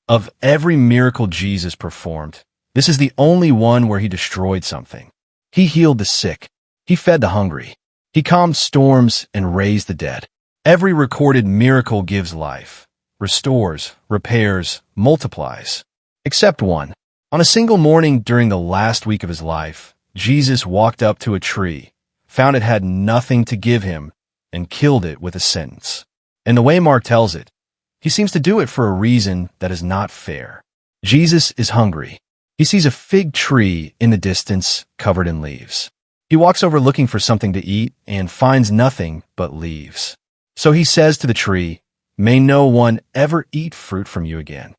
Of every miracle Jesus performed, this is the only one where he destroyed something. He healed the sick. He fed the hungry. He calmed storms and raised the dead. Every recorded miracle gives life, restores, repairs, multiplies. Except one. On a single morning during the last week of his life, Jesus walked up to a tree, found it had nothing to give him, and killed it with a sentence. And the way Mark tells it, he seems to do it for a reason that is not fair. Jesus is hungry. He sees a fig tree in the distance covered in leaves. He walks over looking for something to eat and finds nothing but leaves. So he says to the tree, "May no one ever eat fruit from you again."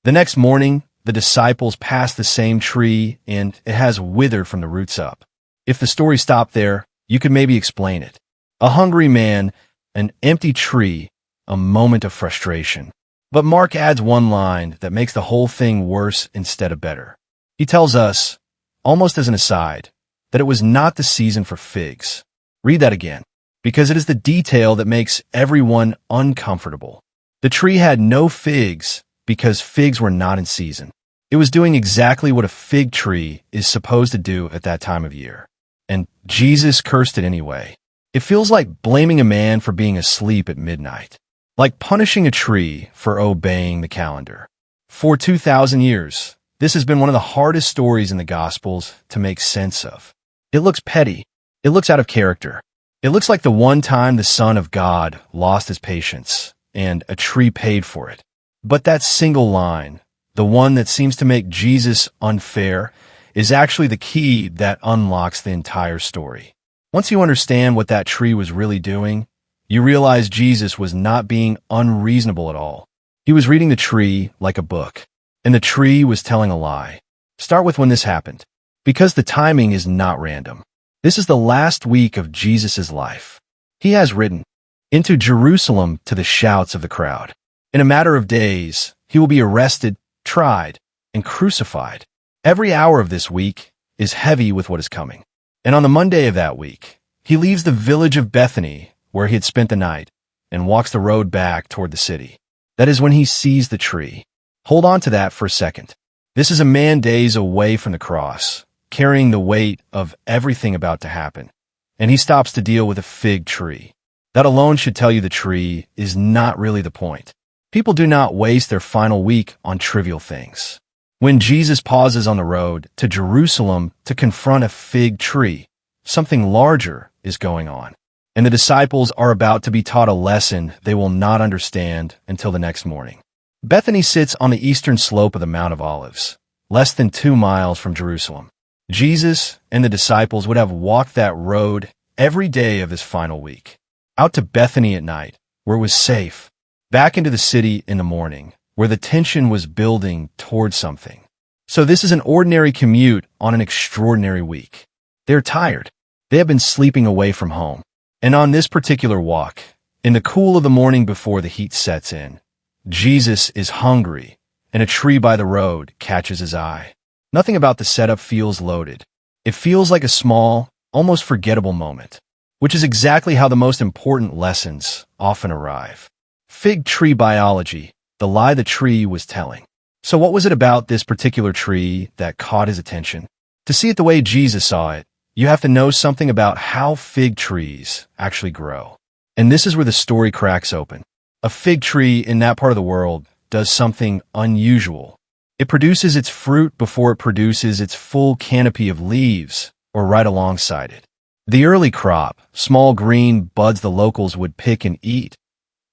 The next morning, the disciples pass the same tree and it has withered from the roots up. If the story stopped there, you could maybe explain it. A hungry man, an empty tree, a moment of frustration. But Mark adds one line that makes the whole thing worse instead of better. He tells us, almost as an aside, that it was not the season for figs. Read that again, because it is the detail that makes everyone uncomfortable. The tree had no figs because figs were not in season. It was doing exactly what a fig tree is supposed to do at that time of year. And Jesus cursed it anyway. It feels like blaming a man for being asleep at midnight. Like punishing a tree for obeying the calendar. For 2,000 years, this has been one of the hardest stories in the Gospels to make sense of. It looks petty. It looks out of character. It looks like the one time the Son of God lost his patience, and a tree paid for it. But that single line, the one that seems to make Jesus unfair, is actually the key that unlocks the entire story. Once you understand what that tree was really doing, you realize Jesus was not being unreasonable at all. He was reading the tree like a book, and the tree was telling a lie. Start with when this happened, because the timing is not random. This is the last week of Jesus' life. He has ridden into Jerusalem to the shouts of the crowd. In a matter of days, he will be arrested, tried, and crucified. Every hour of this week is heavy with what is coming. And on the Monday of that week, he leaves the village of Bethany, where he had spent the night, and walks the road back toward the city. That is when he sees the tree. Hold on to that for a second. This is a man days away from the cross, carrying the weight of everything about to happen. And he stops to deal with a fig tree. That alone should tell you the tree is not really the point. People do not waste their final week on trivial things. When Jesus pauses on the road to Jerusalem to confront a fig tree, something larger is going on. And the disciples are about to be taught a lesson they will not understand until the next morning. Bethany sits on the eastern slope of the Mount of Olives, less than 2 miles from Jerusalem. Jesus and the disciples would have walked that road every day of this final week, out to Bethany at night, where it was safe, back into the city in the morning, where the tension was building towards something. So this is an ordinary commute on an extraordinary week. They're tired. They have been sleeping away from home. And on this particular walk, in the cool of the morning before the heat sets in, Jesus is hungry, and a tree by the road catches his eye. Nothing about the setup feels loaded. It feels like a small, almost forgettable moment, which is exactly how the most important lessons often arrive. Fig tree biology, the lie the tree was telling. So what was it about this particular tree that caught his attention? To see it the way Jesus saw it, you have to know something about how fig trees actually grow. And this is where the story cracks open. A fig tree in that part of the world does something unusual. It produces its fruit before it produces its full canopy of leaves, or right alongside it. The early crop, small green buds the locals would pick and eat,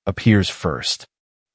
appears first.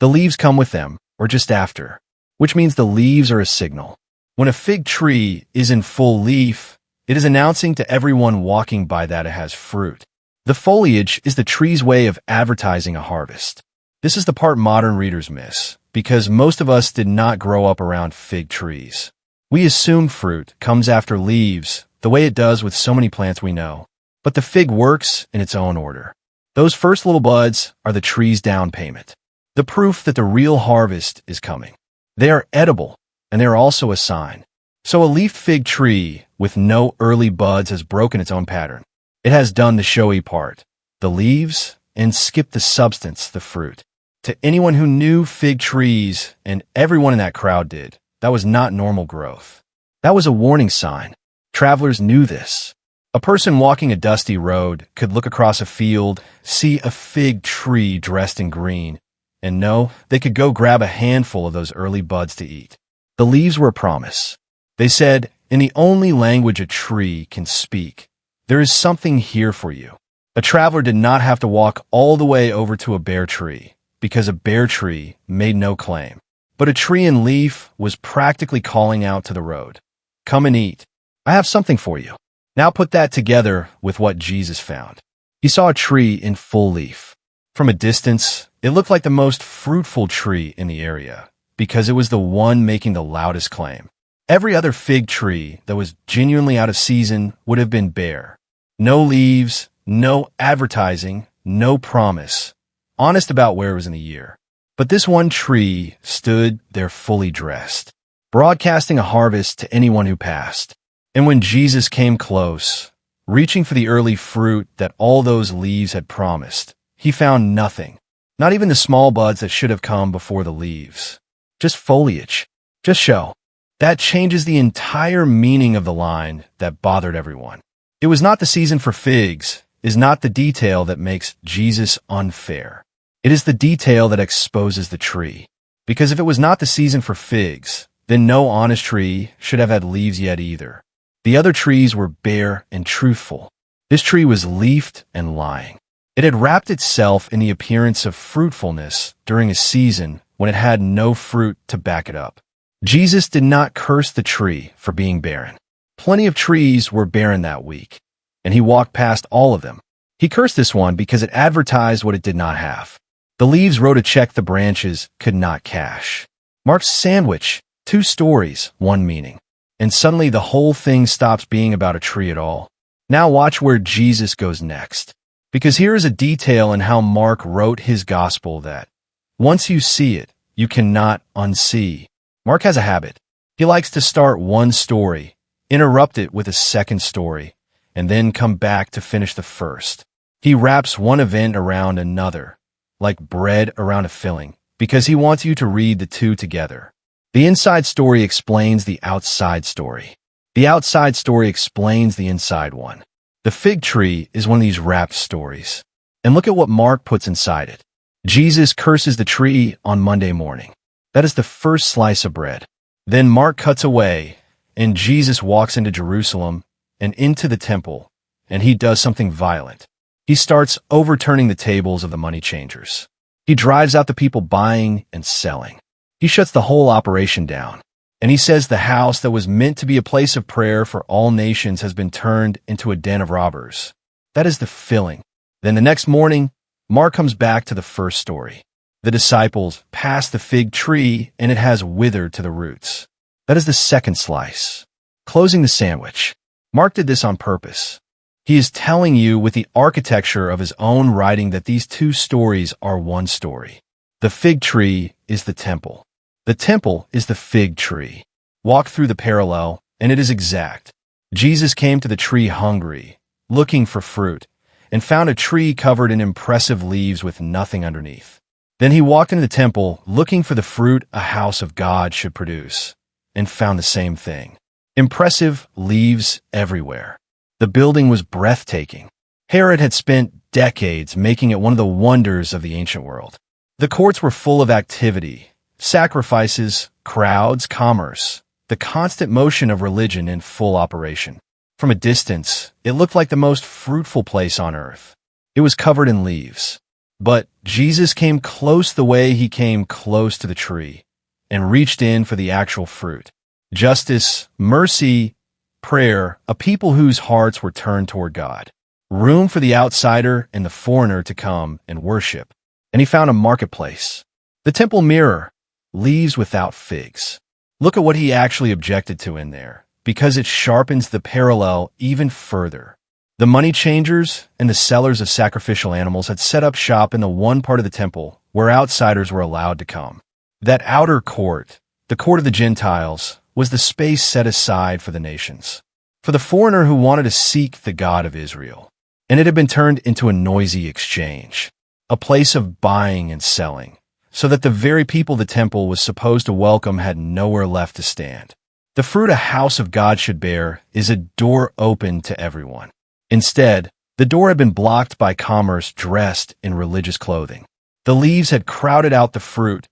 The leaves come with them, or just after, which means the leaves are a signal. When a fig tree is in full leaf, it is announcing to everyone walking by that it has fruit. The foliage is the tree's way of advertising a harvest. This is the part modern readers miss, because most of us did not grow up around fig trees. We assume fruit comes after leaves, the way it does with so many plants we know. But the fig works in its own order. Those first little buds are the tree's down payment, the proof that the real harvest is coming. They are edible, and they are also a sign. So a leafed fig tree with no early buds has broken its own pattern. It has done the showy part, the leaves, and skipped the substance, the fruit. To anyone who knew fig trees, and everyone in that crowd did, that was not normal growth. That was a warning sign. Travelers knew this. A person walking a dusty road could look across a field, see a fig tree dressed in green, and know they could go grab a handful of those early buds to eat. The leaves were a promise. They said, in the only language a tree can speak, there is something here for you. A traveler did not have to walk all the way over to a bare tree, because a bare tree made no claim. But a tree in leaf was practically calling out to the road. Come and eat. I have something for you. Now put that together with what Jesus found. He saw a tree in full leaf. From a distance, it looked like the most fruitful tree in the area, because it was the one making the loudest claim. Every other fig tree that was genuinely out of season would have been bare. No leaves, no advertising, no promise. Honest about where it was in the year. But this one tree stood there fully dressed, broadcasting a harvest to anyone who passed. And when Jesus came close, reaching for the early fruit that all those leaves had promised, he found nothing. Not even the small buds that should have come before the leaves. Just foliage. Just show. That changes the entire meaning of the line that bothered everyone. It was not the season for figs, is not the detail that makes Jesus unfair. It is the detail that exposes the tree. Because if it was not the season for figs, then no honest tree should have had leaves yet either. The other trees were bare and truthful. This tree was leafed and lying. It had wrapped itself in the appearance of fruitfulness during a season when it had no fruit to back it up. Jesus did not curse the tree for being barren. Plenty of trees were barren that week, and he walked past all of them. He cursed this one because it advertised what it did not have. The leaves wrote a check the branches could not cash. Mark's sandwich, 2 stories, 1 meaning. And suddenly the whole thing stops being about a tree at all. Now watch where Jesus goes next. Because here is a detail in how Mark wrote his gospel that, once you see it, you cannot unsee. Mark has a habit. He likes to start one story, interrupt it with a second story, and then come back to finish the first. He wraps one event around another, like bread around a filling, because he wants you to read the two together. The inside story explains the outside story. The outside story explains the inside one. The fig tree is one of these wrapped stories. And look at what Mark puts inside it. Jesus curses the tree on Monday morning. That is the first slice of bread. Then Mark cuts away, and Jesus walks into Jerusalem and into the temple, and he does something violent. He starts overturning the tables of the money changers. He drives out the people buying and selling. He shuts the whole operation down, and he says the house that was meant to be a place of prayer for all nations has been turned into a den of robbers. That is the filling. Then the next morning, Mark comes back to the first story. The disciples pass the fig tree, and it has withered to the roots. That is the second slice. Closing the sandwich. Mark did this on purpose. He is telling you with the architecture of his own writing that these 2 stories are one story. The fig tree is the temple. The temple is the fig tree. Walk through the parallel, and it is exact. Jesus came to the tree hungry, looking for fruit, and found a tree covered in impressive leaves with nothing underneath. Then he walked into the temple, looking for the fruit a house of God should produce, and found the same thing. Impressive leaves everywhere. The building was breathtaking. Herod had spent decades making it one of the wonders of the ancient world. The courts were full of activity, sacrifices, crowds, commerce, the constant motion of religion in full operation. From a distance, it looked like the most fruitful place on earth. It was covered in leaves. But Jesus came close the way he came close to the tree and reached in for the actual fruit. Justice, mercy, prayer, a people whose hearts were turned toward God. Room for the outsider and the foreigner to come and worship. And he found a marketplace. The temple mirror, leaves without figs. Look at what he actually objected to in there, because it sharpens the parallel even further. The money changers and the sellers of sacrificial animals had set up shop in the one part of the temple where outsiders were allowed to come. That outer court, the court of the Gentiles, was the space set aside for the nations, for the foreigner who wanted to seek the God of Israel. And it had been turned into a noisy exchange, a place of buying and selling, so that the very people the temple was supposed to welcome had nowhere left to stand. The fruit a house of God should bear is a door open to everyone. Instead, the door had been blocked by commerce dressed in religious clothing. The leaves had crowded out the fruit,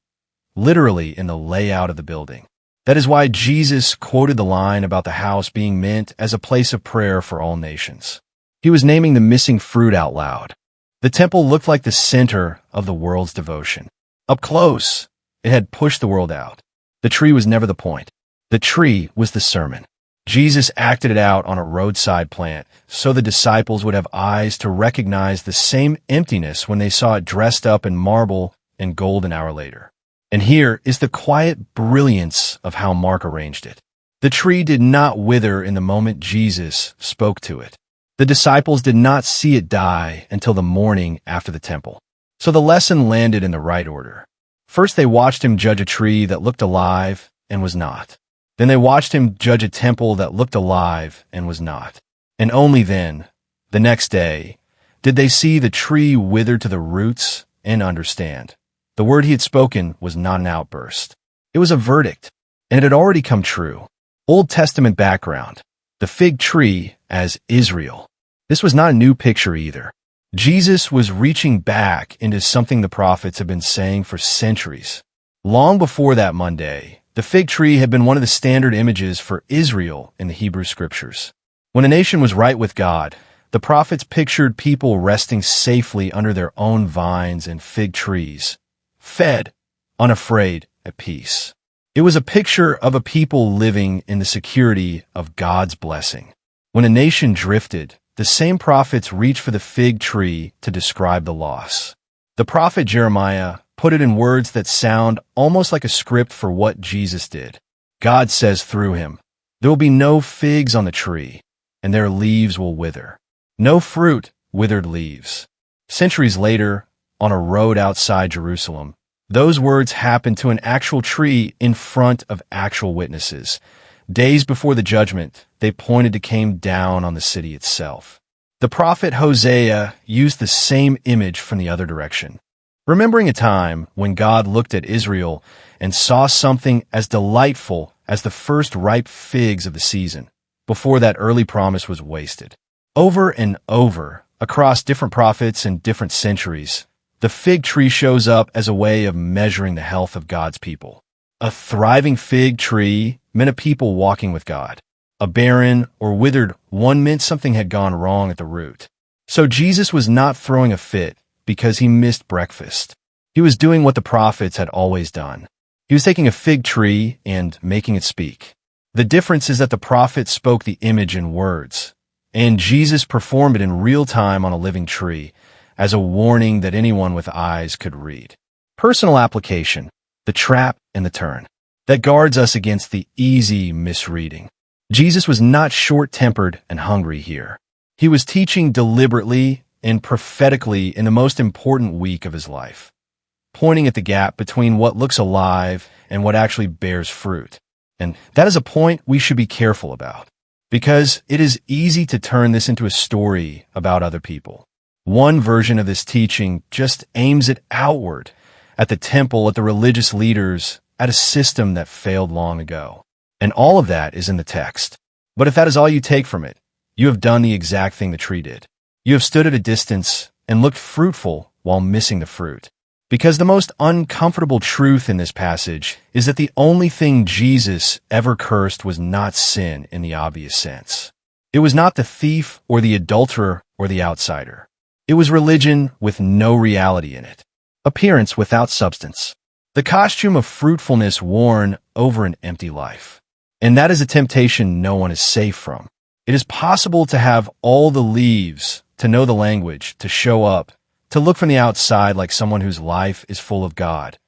literally in the layout of the building. That is why Jesus quoted the line about the house being meant as a place of prayer for all nations. He was naming the missing fruit out loud. The temple looked like the center of the world's devotion. Up close, it had pushed the world out. The tree was never the point. The tree was the sermon. Jesus acted it out on a roadside plant, so the disciples would have eyes to recognize the same emptiness when they saw it dressed up in marble and gold an hour later. And here is the quiet brilliance of how Mark arranged it. The tree did not wither in the moment Jesus spoke to it. The disciples did not see it die until the morning after the temple. So the lesson landed in the right order. First, they watched him judge a tree that looked alive and was not. Then they watched him judge a temple that looked alive and was not. And only then, the next day, did they see the tree wither to the roots and understand. The word he had spoken was not an outburst. It was a verdict, and it had already come true. Old Testament background. The fig tree as Israel. This was not a new picture either. Jesus was reaching back into something the prophets had been saying for centuries. Long before that Monday, the fig tree had been one of the standard images for Israel in the Hebrew Scriptures. When a nation was right with God, the prophets pictured people resting safely under their own vines and fig trees, fed, unafraid, at peace. It was a picture of a people living in the security of God's blessing. When a nation drifted, the same prophets reached for the fig tree to describe the loss. The prophet Jeremiah put it in words that sound almost like a script for what Jesus did. God says through him, "There will be no figs on the tree, and their leaves will wither. No fruit, withered leaves." Centuries later, on a road outside Jerusalem, those words happened to an actual tree in front of actual witnesses. Days before the judgment, they pointed to came down on the city itself. The prophet Hosea used the same image from the other direction. Remembering a time when God looked at Israel and saw something as delightful as the first ripe figs of the season, before that early promise was wasted. Over and over, across different prophets and different centuries, the fig tree shows up as a way of measuring the health of God's people. A thriving fig tree meant a people walking with God. A barren or withered one meant something had gone wrong at the root. So Jesus was not throwing a fit because he missed breakfast. He was doing what the prophets had always done. He was taking a fig tree and making it speak. The difference is that the prophets spoke the image in words, and Jesus performed it in real time on a living tree as a warning that anyone with eyes could read. Personal application, the trap and the turn, that guards us against the easy misreading. Jesus was not short-tempered and hungry here. He was teaching deliberately and prophetically in the most important week of his life, pointing at the gap between what looks alive and what actually bears fruit. And that is a point we should be careful about, because it is easy to turn this into a story about other people. One version of this teaching just aims it outward, at the temple, at the religious leaders, at a system that failed long ago. And all of that is in the text. But if that is all you take from it, you have done the exact thing the tree did. You have stood at a distance and looked fruitful while missing the fruit. Because the most uncomfortable truth in this passage is that the only thing Jesus ever cursed was not sin in the obvious sense. It was not the thief or the adulterer or the outsider. It was religion with no reality in it. Appearance without substance. The costume of fruitfulness worn over an empty life. And that is a temptation no one is safe from. It is possible to have all the leaves, to know the language, to show up, to look from the outside like someone whose life is full of God,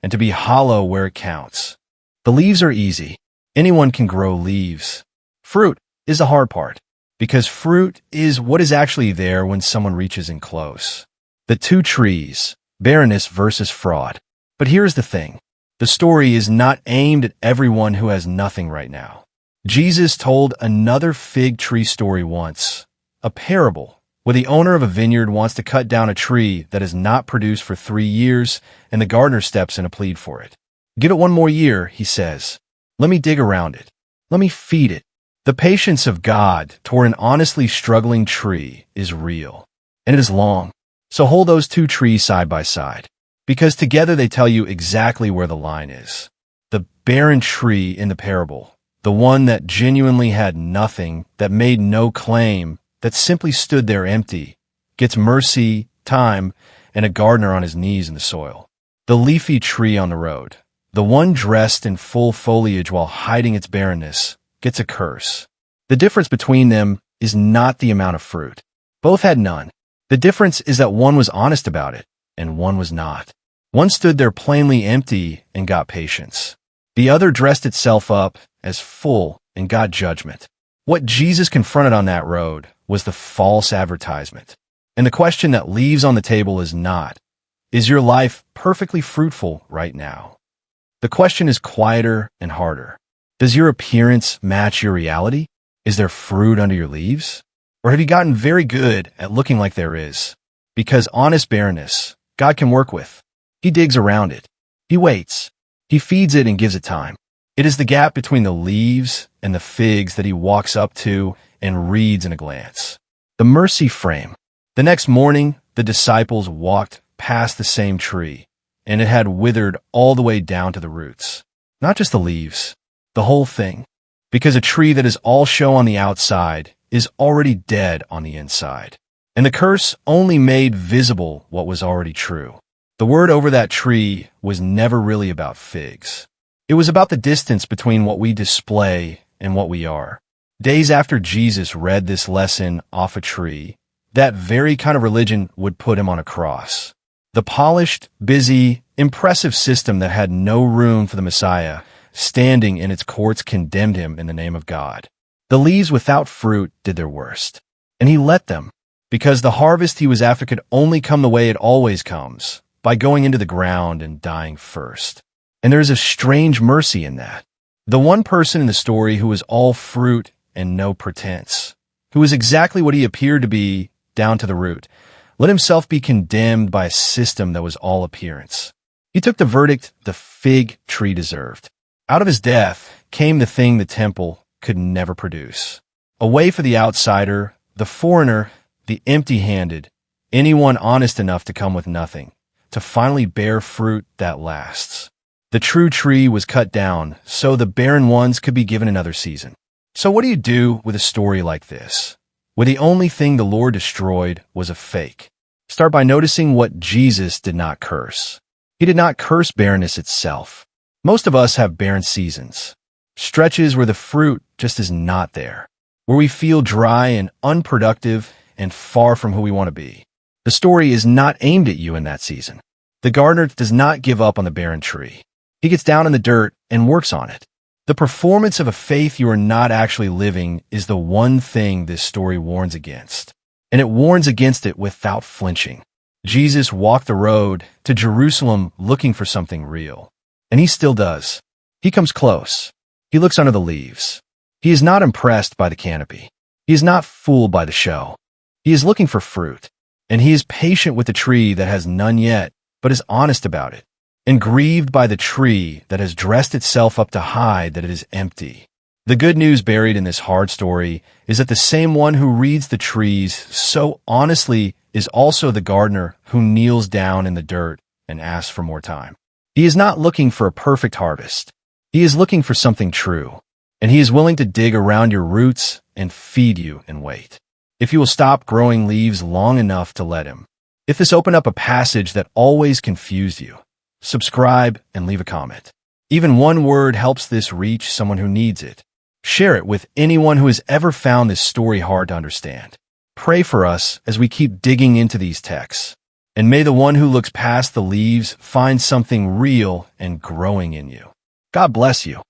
and to be hollow where it counts. The leaves are easy. Anyone can grow leaves. Fruit is the hard part, because fruit is what is actually there when someone reaches in close. The two trees, barrenness versus fraud. But here's the thing. The story is not aimed at everyone who has nothing right now. Jesus told another fig tree story once, a parable where the owner of a vineyard wants to cut down a tree that has not produced for 3 years, and the gardener steps in to plead for it. "Give it one more year," he says. "Let me dig around it. Let me feed it." The patience of God toward an honestly struggling tree is real, and it is long. So hold those two trees side by side, because together they tell you exactly where the line is. The barren tree in the parable, the one that genuinely had nothing, that made no claim, that simply stood there empty, gets mercy, time, and a gardener on his knees in the soil. The leafy tree on the road, the one dressed in full foliage while hiding its barrenness, gets a curse. The difference between them is not the amount of fruit. Both had none. The difference is that one was honest about it, and one was not. One stood there plainly empty and got patience. The other dressed itself up as full and got judgment. What Jesus confronted on that road was the false advertisement. And the question that leaves on the table is not, is your life perfectly fruitful right now? The question is quieter and harder. Does your appearance match your reality? Is there fruit under your leaves? Or have you gotten very good at looking like there is? Because honest barrenness, God can work with. He digs around it. He waits. He feeds it and gives it time. It is the gap between the leaves and the figs that he walks up to and reads in a glance. The mercy frame. The next morning, the disciples walked past the same tree, and it had withered all the way down to the roots. Not just the leaves, the whole thing. Because a tree that is all show on the outside is already dead on the inside. And the curse only made visible what was already true. The word over that tree was never really about figs. It was about the distance between what we display and what we are. Days after Jesus read this lesson off a tree, that very kind of religion would put him on a cross. The polished, busy, impressive system that had no room for the Messiah, standing in its courts, condemned him in the name of God. The leaves without fruit did their worst, and he let them, because the harvest he was after could only come the way it always comes, by going into the ground and dying first. And there is a strange mercy in that. The one person in the story who was all fruit and no pretense, who was exactly what he appeared to be down to the root, let himself be condemned by a system that was all appearance. He took the verdict the fig tree deserved. Out of his death came the thing the temple could never produce. A way for the outsider, the foreigner, the empty-handed, anyone honest enough to come with nothing, to finally bear fruit that lasts. The true tree was cut down so the barren ones could be given another season. So what do you do with a story like this, where the only thing the Lord destroyed was a fake? Start by noticing what Jesus did not curse. He did not curse barrenness itself. Most of us have barren seasons, stretches where the fruit just is not there, where we feel dry and unproductive and far from who we want to be. The story is not aimed at you in that season. The gardener does not give up on the barren tree. He gets down in the dirt and works on it. The performance of a faith you are not actually living is the one thing this story warns against, and it warns against it without flinching. Jesus walked the road to Jerusalem looking for something real. And he still does. He comes close. He looks under the leaves. He is not impressed by the canopy. He is not fooled by the show. He is looking for fruit. And he is patient with the tree that has none yet, but is honest about it, and grieved by the tree that has dressed itself up to hide that it is empty. The good news buried in this hard story is that the same one who reads the trees so honestly is also the gardener who kneels down in the dirt and asks for more time. He is not looking for a perfect harvest. He is looking for something true, and he is willing to dig around your roots and feed you and wait. If you will stop growing leaves long enough to let him. If this opened up a passage that always confused you, subscribe and leave a comment. Even one word helps this reach someone who needs it. Share it with anyone who has ever found this story hard to understand. Pray for us as we keep digging into these texts. And may the one who looks past the leaves find something real and growing in you. God bless you.